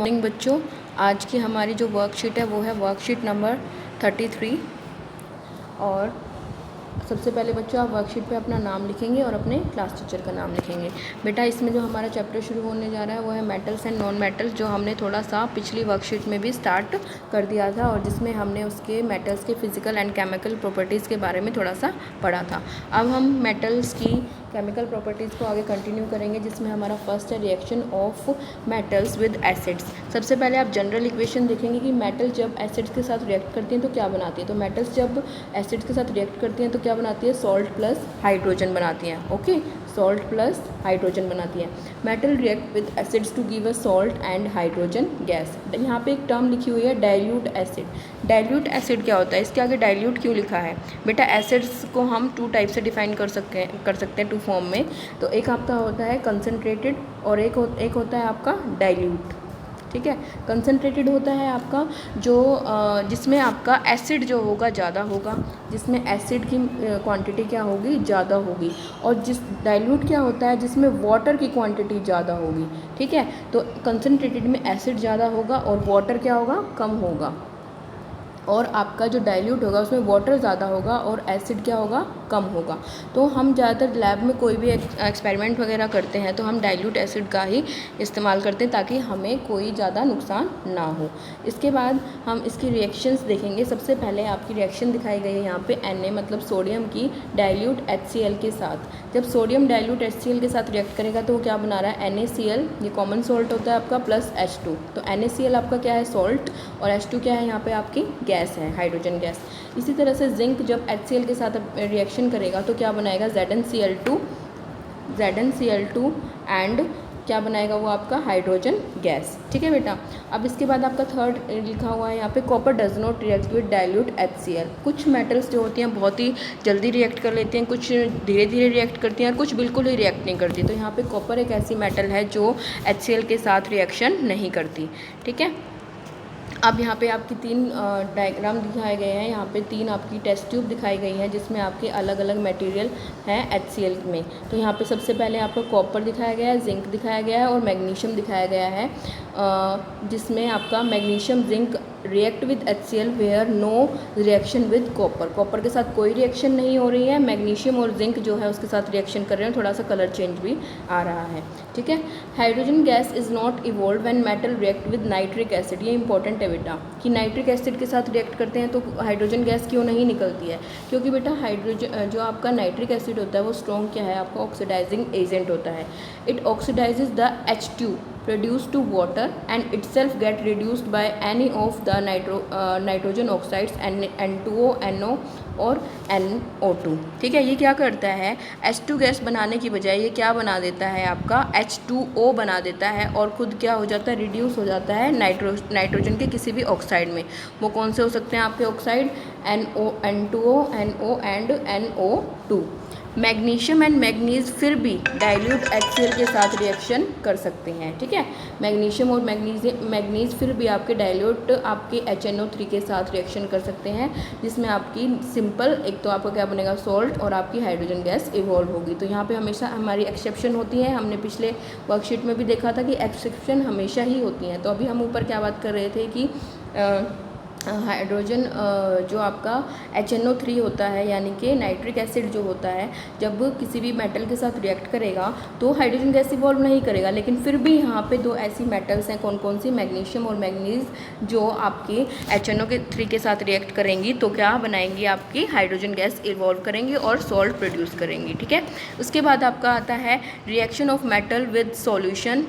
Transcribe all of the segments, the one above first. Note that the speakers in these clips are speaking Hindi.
मॉर्निंग बच्चों, आज की हमारी जो वर्कशीट है वो है वर्कशीट नंबर 33। और सबसे पहले बच्चों आप वर्कशीट पे अपना नाम लिखेंगे और अपने क्लास टीचर का नाम लिखेंगे। बेटा इसमें जो हमारा चैप्टर शुरू होने जा रहा है वो है मेटल्स एंड नॉन मेटल्स, जो हमने थोड़ा सा पिछली वर्कशीट में भी स्टार्ट कर दिया था और जिसमें हमने उसके मेटल्स के फिजिकल एंड केमिकल प्रॉपर्टीज़ के बारे में थोड़ा सा पढ़ा था। अब हम मेटल्स की केमिकल प्रॉपर्टीज़ को आगे कंटिन्यू करेंगे, जिसमें हमारा फर्स्ट है reaction of metals with acids. सबसे पहले आप जनरल इक्वेशन देखेंगे कि मेटल जब एसिड्स के साथ रिएक्ट करती हैं तो क्या बनाती है। तो मेटल्स जब एसिड्स के साथ रिएक्ट करती हैं तो क्या बनाती है, सॉल्ट प्लस हाइड्रोजन बनाती हैं। ओके, सॉल्ट प्लस हाइड्रोजन बनाती है। Metal react with acids to give a salt and hydrogen gas. यहाँ पे एक टर्म लिखी हुई है डाइल्यूट एसिड। डाइल्यूट एसिड क्या होता है, इसके आगे डाइल्यूट क्यों लिखा है बेटा? एसिड्स को हम टू टाइप से डिफाइन कर सकते हैं टू फॉर्म में। तो एक आपका होता है कंसनट्रेटेड और एक होता है आपका डाइल्यूट। ठीक है, कंसनट्रेटेड होता है आपका जो जिसमें आपका एसिड जो होगा ज़्यादा होगा, जिसमें एसिड की क्वांटिटी क्या होगी, ज़्यादा होगी। और जिस डाइल्यूट क्या होता है, जिसमें वाटर की क्वांटिटी ज़्यादा होगी। ठीक है, तो कंसनट्रेटेड में एसिड ज़्यादा होगा और वाटर क्या होगा, कम होगा। और आपका जो डाइल्यूट होगा उसमें वाटर ज़्यादा होगा और एसिड क्या होगा, कम होगा। तो हम ज़्यादातर लैब में कोई भी एक्सपेरिमेंट वगैरह करते हैं तो हम डाइल्यूट एसिड का ही इस्तेमाल करते हैं ताकि हमें कोई ज़्यादा नुकसान ना हो। इसके बाद हम इसकी रिएक्शंस देखेंगे। सबसे पहले आपकी रिएक्शन दिखाई गई है यहाँ पे Na मतलब सोडियम की डाइल्यूट HCl के साथ। जब सोडियम डाइल्यूट HCl के साथ रिएक्ट करेगा तो वो क्या बना रहा है, NaCl, ये कॉमन सॉल्ट होता है आपका, प्लस H2। तो NaCl आपका क्या है, सॉल्ट, और H2 क्या है यहाँ पे आपकी गैस है, हाइड्रोजन गैस। इसी तरह से जिंक जब HCl के साथ रिएक्शन करेगा तो क्या बनाएगा, ZnCl2 एंड क्या बनाएगा वो आपका हाइड्रोजन गैस। ठीक है बेटा। अब इसके बाद आपका थर्ड लिखा हुआ है यहाँ पे, copper does not react with dilute HCl। कुछ मेटल्स जो होती हैं बहुत ही जल्दी रिएक्ट कर लेती हैं, कुछ धीरे धीरे रिएक्ट करती हैं और कुछ बिल्कुल ही रिएक्ट नहीं करती। तो यहाँ पे कॉपर एक ऐसी मेटल है जो HCl के साथ रिएक्शन नहीं करती। ठीक है। अब यहाँ पे आपकी तीन डायग्राम दिखाए गए हैं। यहाँ पे तीन आपकी टेस्ट ट्यूब दिखाई गई हैं जिसमें आपके अलग अलग मटेरियल हैं HCl में। तो यहाँ पे सबसे पहले आपको कॉपर दिखाया गया है, जिंक दिखाया गया है और मैग्नीशियम दिखाया गया है, जिसमें आपका magnesium zinc react with HCl where no reaction with copper. Copper के साथ कोई रिएक्शन नहीं हो रही है, मैग्नीशियम और जिंक जो है उसके साथ रिएक्शन कर रहे हैं, थोड़ा सा कलर चेंज भी आ रहा है। ठीक है। Hydrogen gas is not evolve when metal react with nitric acid. ये इंपॉर्टेंट है बेटा कि नाइट्रिक एसिड के साथ रिएक्ट करते हैं तो हाइड्रोजन गैस क्यों नहीं निकलती है, क्योंकि बेटा हाइड्रोजन जो आपका नाइट्रिक एसिड होता है वो स्ट्रॉन्ग क्या है, आपका ऑक्सीडाइजिंग एजेंट होता है। It oxidises the H2 produced to water and itself get reduced by any of the nitrogen oxides N2O, NO और NO2। ठीक है, ये क्या करता है, H2 गैस बनाने की बजाय ये क्या बना देता है, आपका H2O बना देता है और खुद क्या हो जाता है, रिड्यूस हो जाता है नाइट्रोजन के किसी भी ऑक्साइड में। वो कौन से हो सकते हैं आपके oxide, NO, N2O, NO and NO2। Magnesium and manganese फिर भी डाइल्यूट HCl के साथ रिएक्शन कर सकते हैं। ठीक है, मैग्नीशियम और मैग्नीज फिर भी आपके डाइल्यूट आपके HNO3 के साथ रिएक्शन कर सकते हैं, जिसमें आपकी सिंपल एक तो आपका क्या बनेगा, सॉल्ट, और आपकी हाइड्रोजन गैस इवॉल्व होगी। तो यहाँ पे हमेशा हमारी एक्सेप्शन होती है। हमने पिछले वर्कशीट में भी देखा था कि एक्सेप्शन हमेशा ही होती हैं। तो अभी हम ऊपर क्या बात कर रहे थे कि हाइड्रोजन जो आपका HNO3 होता है, यानी कि नाइट्रिक एसिड जो होता है, जब किसी भी मेटल के साथ रिएक्ट करेगा तो हाइड्रोजन गैस इवॉल्व नहीं करेगा, लेकिन फिर भी यहाँ पे दो ऐसी मेटल्स हैं, कौन कौन सी, मैग्नीशियम और मैग्नीज, जो आपके HNO3 के साथ रिएक्ट करेंगी तो क्या बनाएंगी, आपकी हाइड्रोजन गैस इवॉल्व करेंगी और सॉल्ट प्रोड्यूस करेंगी। ठीक है। उसके बाद आपका आता है reaction of metal with solution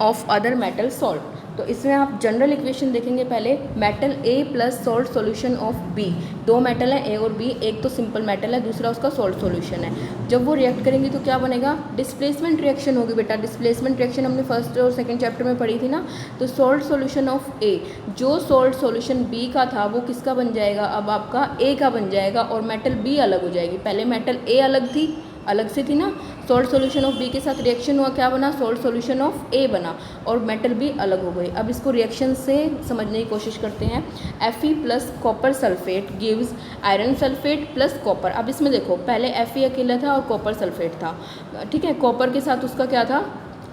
of other metal salt. तो इसमें आप जनरल इक्वेशन देखेंगे पहले, metal A plus salt solution of B। दो मेटल है A और B, एक तो सिंपल मेटल है, दूसरा उसका सॉल्ट सॉल्यूशन है। जब वो रिएक्ट करेंगे तो क्या बनेगा, डिस्प्लेसमेंट रिएक्शन होगी बेटा। डिस्प्लेसमेंट रिएक्शन हमने फर्स्ट और सेकंड चैप्टर में पढ़ी थी ना। तो सॉल्ट सॉल्यूशन ऑफ A, जो सॉल्ट सॉल्यूशन B का था वो किसका बन जाएगा, अब आपका A का बन जाएगा और मेटल B अलग हो जाएगी। पहले मेटल A अलग से थी ना, सॉल्ट सॉल्यूशन ऑफ B के साथ रिएक्शन हुआ, क्या बना, सॉल्ट सॉल्यूशन ऑफ A बना और मेटल B अलग हो गई। अब इसको रिएक्शन से समझने की कोशिश करते हैं। Fe plus copper sulphate gives iron sulphate plus copper. अब इसमें देखो, पहले Fe अकेला था और कॉपर सल्फेट था। ठीक है, कॉपर के साथ उसका क्या था,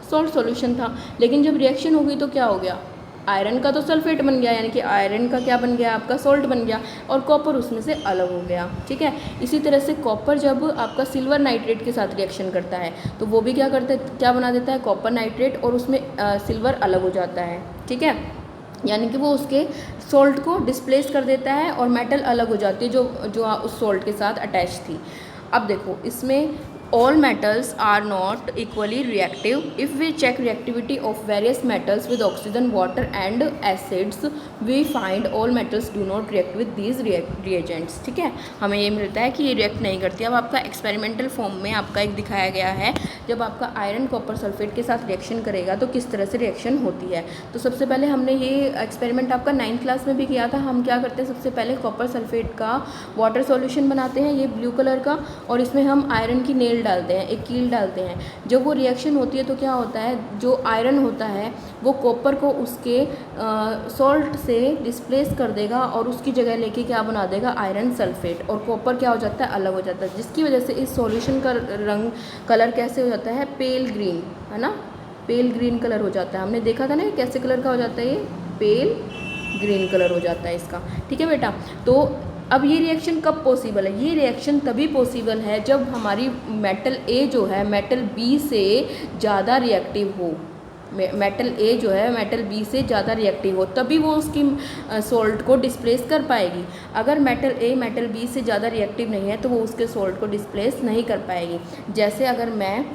सॉल्ट सॉल्यूशन था, लेकिन जब रिएक्शन हो गई तो क्या हो गया, आयरन का तो सल्फेट बन गया, यानी कि आयरन का क्या बन गया, आपका सॉल्ट बन गया, और कॉपर उसमें से अलग हो गया। ठीक है, इसी तरह से कॉपर जब आपका सिल्वर नाइट्रेट के साथ रिएक्शन करता है तो वो भी क्या बना देता है, कॉपर नाइट्रेट, और उसमें सिल्वर अलग हो जाता है। ठीक है, यानी कि वो उसके सॉल्ट को डिस्प्लेस कर देता है और मेटल अलग हो जाती है जो उस सॉल्ट के साथ अटैच थी। अब देखो इसमें all metals are not equally reactive. If we check reactivity of various metals with oxygen, water and acids, we find all metals do not react with these reagents. ठीक है, हमें ये मिलता है कि ये रिएक्ट नहीं करती। अब आपका एक्सपेरिमेंटल फॉर्म में आपका एक दिखाया गया है, जब आपका आयरन कॉपर सल्फेट के साथ रिएक्शन करेगा तो किस तरह से रिएक्शन होती है। तो सबसे पहले हमने ये एक्सपेरिमेंट आपका 9th क्लास में भी किया था। हम क्या करते हैं, सबसे पहले कॉपर सल्फेट का वाटर सॉल्यूशन बनाते हैं, ये ब्लू कलर का, और इसमें हम आयरन की नेल डालते हैं, एक कील डालते हैं। जब वो रिएक्शन होती है तो क्या होता है, जो आयरन होता है वो कॉपर को उसके सॉल्ट से डिस्प्लेस कर देगा और उसकी जगह लेके क्या बना देगा, आयरन सल्फेट, और कॉपर क्या हो जाता है, अलग हो जाता है, जिसकी वजह से इस सॉल्यूशन का कलर कैसे हो जाता है, पेल ग्रीन, है ना, पेल ग्रीन कलर हो जाता है। हमने देखा था ना कैसे कलर का हो जाता है, ये पेल ग्रीन कलर हो जाता है इसका। ठीक है बेटा, तो अब ये रिएक्शन कब पॉसिबल है, ये रिएक्शन तभी पॉसिबल है जब हमारी मेटल ए जो है मेटल बी से ज़्यादा रिएक्टिव हो। मेटल ए जो है मेटल बी से ज़्यादा रिएक्टिव हो, तभी वो उसकी सॉल्ट को डिस्प्लेस कर पाएगी। अगर मेटल ए मेटल बी से ज़्यादा रिएक्टिव नहीं है तो वो उसके सॉल्ट को डिस्प्लेस नहीं कर पाएगी। जैसे अगर मैं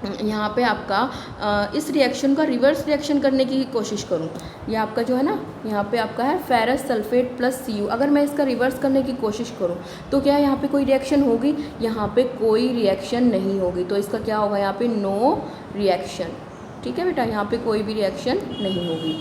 यहाँ पे आपका इस रिएक्शन का रिवर्स रिएक्शन करने की कोशिश करूँ, ये आपका जो है ना, यहाँ पे आपका है फेरस सल्फेट प्लस Cu, अगर मैं इसका रिवर्स करने की कोशिश करूँ तो क्या यहाँ पे कोई रिएक्शन होगी, यहाँ पे कोई रिएक्शन नहीं होगी, तो इसका क्या होगा, यहाँ पे नो रिएक्शन। ठीक है बेटा, यहाँ पे कोई भी रिएक्शन नहीं होगी,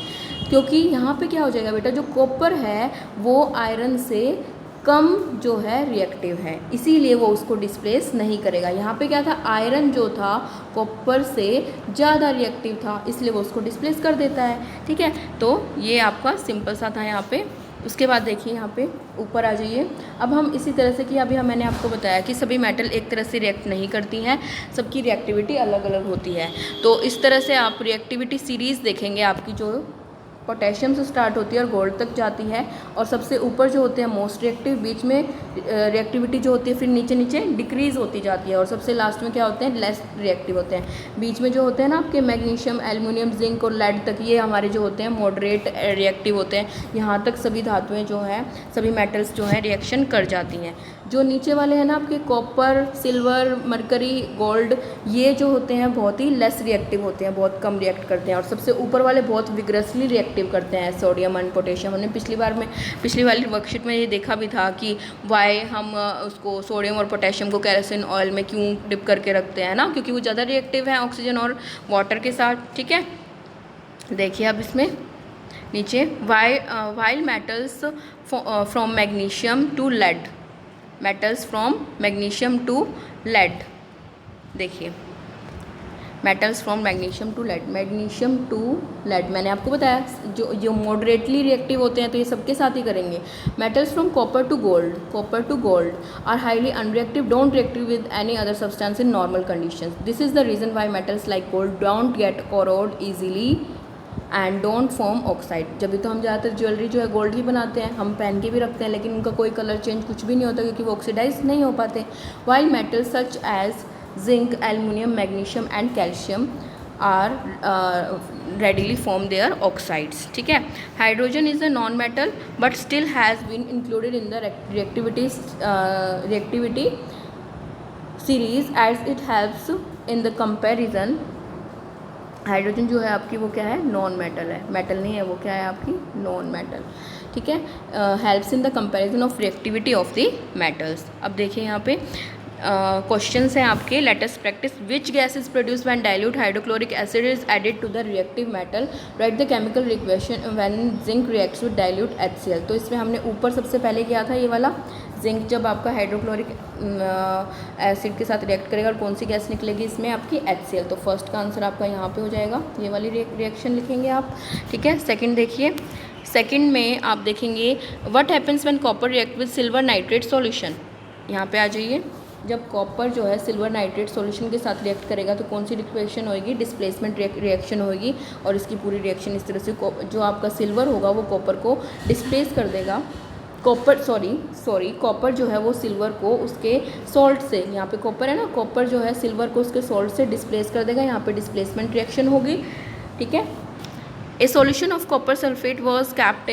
क्योंकि यहाँ पे क्या हो जाएगा बेटा, जो कॉपर है वो आयरन से कम जो है रिएक्टिव है, इसीलिए वो उसको डिस्प्लेस नहीं करेगा। यहाँ पे क्या था, आयरन जो था कॉपर से ज़्यादा रिएक्टिव था, इसलिए वो उसको डिस्प्लेस कर देता है। ठीक है, तो ये आपका सिंपल सा था यहाँ पे। उसके बाद देखिए यहाँ पे ऊपर आ जाइए। अब हम इसी तरह से कि अभी मैंने आपको बताया कि सभी मेटल एक तरह से रिएक्ट नहीं करती हैं, सबकी रिएक्टिविटी अलग अलग होती है। तो इस तरह से आप रिएक्टिविटी सीरीज़ देखेंगे आपकी, जो पोटेशियम से स्टार्ट होती है और गोल्ड तक जाती है, और सबसे ऊपर जो होते हैं मोस्ट रिएक्टिव, बीच में रिएक्टिविटी जो होती है फिर नीचे नीचे डिक्रीज़ होती जाती है, और सबसे लास्ट में क्या होते हैं, लेस रिएक्टिव होते हैं। बीच में जो होते हैं ना आपके मैग्नीशियम, एल्युमिनियम, जिंक और लेड तक, ये हमारे जो होते हैं मॉडरेट रिएक्टिव होते हैं। यहाँ तक सभी धातुएँ जो हैं, सभी मेटल्स जो हैं रिएक्शन कर जाती हैं। जो नीचे वाले हैं ना आपके कॉपर, सिल्वर, मरकरी, गोल्ड, ये जो होते हैं बहुत ही लेस रिएक्टिव होते हैं, बहुत कम रिएक्ट करते हैं, और सबसे ऊपर वाले बहुत विग्रसली रिएक्टिव करते हैं, सोडियम एंड पोटेशियम। हमने पिछली वाली वर्कशीट में ये देखा भी था कि वाई हम उसको सोडियम और पोटेशियम को केरोसिन ऑयल में क्यों डिप करके रखते हैं ना, क्योंकि वो ज़्यादा रिएक्टिव है ऑक्सीजन और वाटर के साथ। ठीक है, देखिए अब इसमें नीचे while metals from magnesium to lead, metals from magnesium to lead, देखिए metals from magnesium to lead, magnesium to lead मैंने आपको बताया जो मॉडरेटली रिएक्टिव होते हैं तो ये सबके साथ ही करेंगे। Metals from copper to gold are highly unreactive, don't reactive with any other substance in normal conditions. This is the reason why metals like gold don't get corrode easily and don't form oxide. जब भी तो हम ज़्यादातर ज्वेलरी जो है गोल्ड ही बनाते हैं, हम पहन के भी रखते हैं, लेकिन उनका कोई कलर चेंज कुछ भी नहीं होता क्योंकि वो ऑक्सीडाइज नहीं हो पाते। While metals such as zinc, aluminium, magnesium and calcium are readily form their oxides. ठीक है, hydrogen is a non metal but still has been included in the reactivity series as it helps in the comparison. Hydrogen जो है आपकी वो क्या है, नॉन मेटल है, मेटल नहीं है, वो क्या है आपकी नॉन मेटल। ठीक है, helps in the comparison of reactivity of the metals. अब देखिए यहाँ पे क्वेश्चंस हैं आपके। Latest practice, which gas is produce when dilute hydrochloric acid is added to the reactive metal, write the chemical equation when zinc reacts with dilute HCl। तो इसमें हमने ऊपर सबसे पहले किया था ये वाला, जिंक जब आपका हाइड्रोक्लोरिक एसिड के साथ रिएक्ट करेगा और कौन सी गैस निकलेगी इसमें आपकी HCl। तो फर्स्ट का आंसर आपका यहाँ पे हो जाएगा, ये वाली रिएक्शन लिखेंगे आप। ठीक है, सेकंड देखिए, सेकंड में आप देखेंगे what happens when copper react with silver nitrate solution. यहाँ पे आ जाइए, जब कॉपर जो है सिल्वर नाइट्रेट सॉल्यूशन के साथ रिएक्ट करेगा तो कौन सी रिएक्शन होगी, डिस्प्लेसमेंट रिएक्शन होगी। और इसकी पूरी रिएक्शन इस तरह से जो आपका सिल्वर होगा वो कॉपर को डिस्प्लेस कर देगा। कॉपर जो है वो सिल्वर को उसके सॉल्ट से, यहाँ पे कॉपर है ना, कॉपर जो है सिल्वर को उसके सॉल्ट से डिस्प्लेस कर देगा, यहाँ पे डिस्प्लेसमेंट रिएक्शन होगी। ठीक है। ए solution of copper sulphate was kept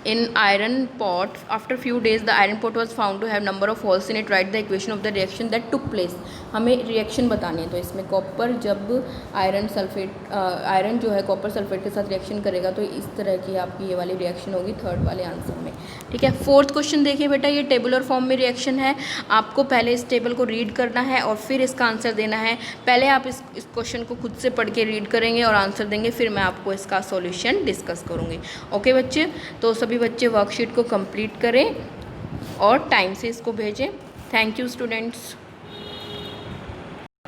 in iron pot. After few days the iron pot was found to have number of holes in it. Write the equation of the reaction that took place. हमें रिएक्शन बतानी है। तो इसमें कॉपर जब आयरन जो है कॉपर सल्फेट के साथ रिएक्शन करेगा तो इस तरह की आपकी ये वाली रिएक्शन होगी थर्ड वाले आंसर में। ठीक है। फोर्थ क्वेश्चन देखिए बेटा, ये टेबुलर फॉर्म में रिएक्शन है। आपको पहले इस टेबल को रीड करना है और फिर इसका आंसर देना है। पहले आप इस क्वेश्चन को खुद से पढ़ के रीड करेंगे और आंसर देंगे, फिर मैं आपको इसका सॉल्यूशन डिस्कस करूँगी। ओके बच्चे, तो सभी बच्चे वर्कशीट को कंप्लीट करें और टाइम से इसको भेजें। Thank you students.